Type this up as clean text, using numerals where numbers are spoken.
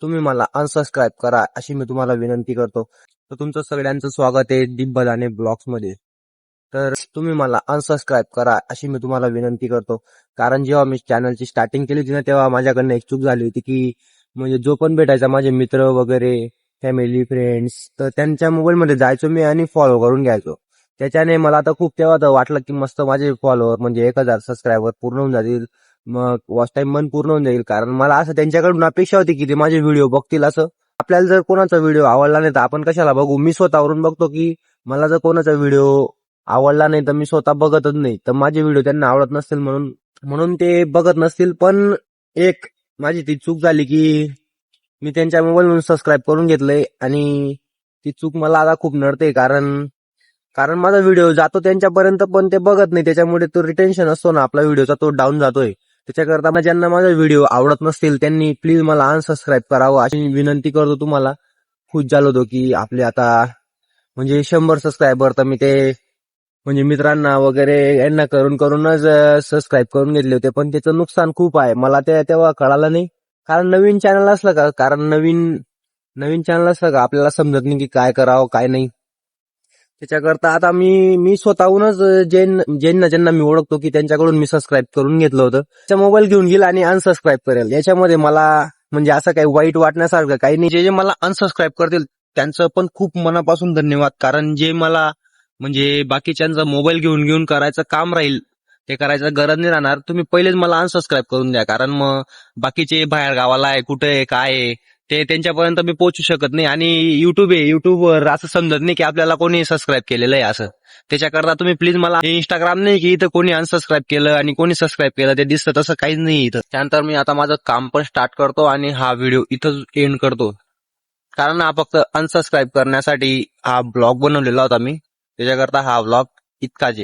तुम्ही मला अनसबस्क्राईब करा अशी मी तुम्हाला विनंती करतो. तर तुमचं सगळ्यांचं स्वागत आहे डिंबदाणे ब्लॉग्स मध्ये. तर तुम्ही मला अनसबस्क्राईब करा अशी मी तुम्हाला विनंती करतो. कारण जेव्हा मी चॅनलची स्टार्टिंग केली होती ना, तेव्हा माझ्याकडनं एक चूक झाली होती की म्हणजे जो पण भेटायचा माझे मित्र वगैरे फॅमिली फ्रेंड्स, तर त्यांच्या मोबाईलमध्ये जायचो मी आणि फॉलो करून घ्यायचो. त्याच्याने मला आता खूप तेव्हा तर वाटलं की मस्त माझे फॉलोअर म्हणजे 1000 सबस्क्रायबर पूर्ण होऊन जातील, मग वॉच टाइम पण पूर्ण होऊन जाईल. कारण मला असं त्यांच्याकडून अपेक्षा होती की ते माझे व्हिडिओ बघतील. असं आपल्याला जर कोणाचा व्हिडिओ आवडला नाही तर आपण कशाला बघू. मी स्वतःवरून बघतो की मला जर कोणाचा व्हिडिओ आवडला नाही तर मी स्वतः बघतच नाही. तर माझे व्हिडिओ त्यांना आवडत नसतील म्हणून म्हणून ते बघत नसतील. पण एक माझी ती चूक झाली की मी त्यांच्या मोबाईलवरून सबस्क्राईब करून घेतलंय आणि ती चूक मला आता खूप नडते. कारण कारण माझा व्हिडिओ जातो त्यांच्यापर्यंत पण ते बघत नाही. त्याच्यामुळे तो रिटेन्शन असतो ना आपला व्हिडिओचा, तो डाऊन जातोय. त्याच्याकरता ज्यांना माझा व्हिडिओ आवडत नसतील त्यांनी प्लीज मला अनसबस्क्राईब करावं अशी विनंती करतो तुम्हाला. खुश झालो होतो की आपले आता म्हणजे 100 सबस्क्रायबर तर मी ते म्हणजे मित्रांना वगैरे यांना करूनच सबस्क्राईब करून घेतले होते. पण त्याचं नुकसान खूप आहे. मला ते तेव्हा कळालं नाही. कारण नवीन चॅनल असलं का, नवीन चॅनल असलं का आपल्याला समजत नाही की काय करावं काय नाही. त्याच्याकरता आता मी स्वतःहूनच ज्यांना मी ओळखतो की त्यांच्याकडून मी सबस्क्राईब करून घेतलं होतं, त्याचा मोबाईल घेऊन गेला आणि अनसबस्क्राईब करेल. याच्यामध्ये मला म्हणजे असं काही वाईट वाटण्यासारखं काही नाही. जे मला अनसबस्क्राईब करतील त्यांचं पण खूप मनापासून धन्यवाद. कारण जे मला म्हणजे बाकीच्यांचा मोबाईल घेऊन करायचं काम राहील, ते करायचं गरज नाही राहणार. तुम्ही पहिलेच मला अनसबस्क्राईब करून द्या. कारण मग बाकीचे बाहेर गावाला आहे, कुठे आहे, काय आहे ते त्यांच्यापर्यंत मी पोहोचू शकत नाही. आणि युट्यूबवर असं समजत नाही की आपल्याला कोणी सबस्क्राईब केलेलं आहे असं. त्याच्याकरता तुम्ही प्लीज मला, इंस्टाग्राम नाही की इथं कोणी अनसबस्क्राईब केलं आणि कोणी सबस्क्राईब केलं ते दिसतं, तसं काहीच नाही इथं. त्यानंतर मी आता माझं काम पण स्टार्ट करतो आणि हा व्हिडिओ इथंच एंड करतो. कारण हा फक्त अनसबस्क्राईब करण्यासाठी हा ब्लॉग बनवलेला होता मी. त्याच्याकरता हा ब्लॉग इतकाच आहे.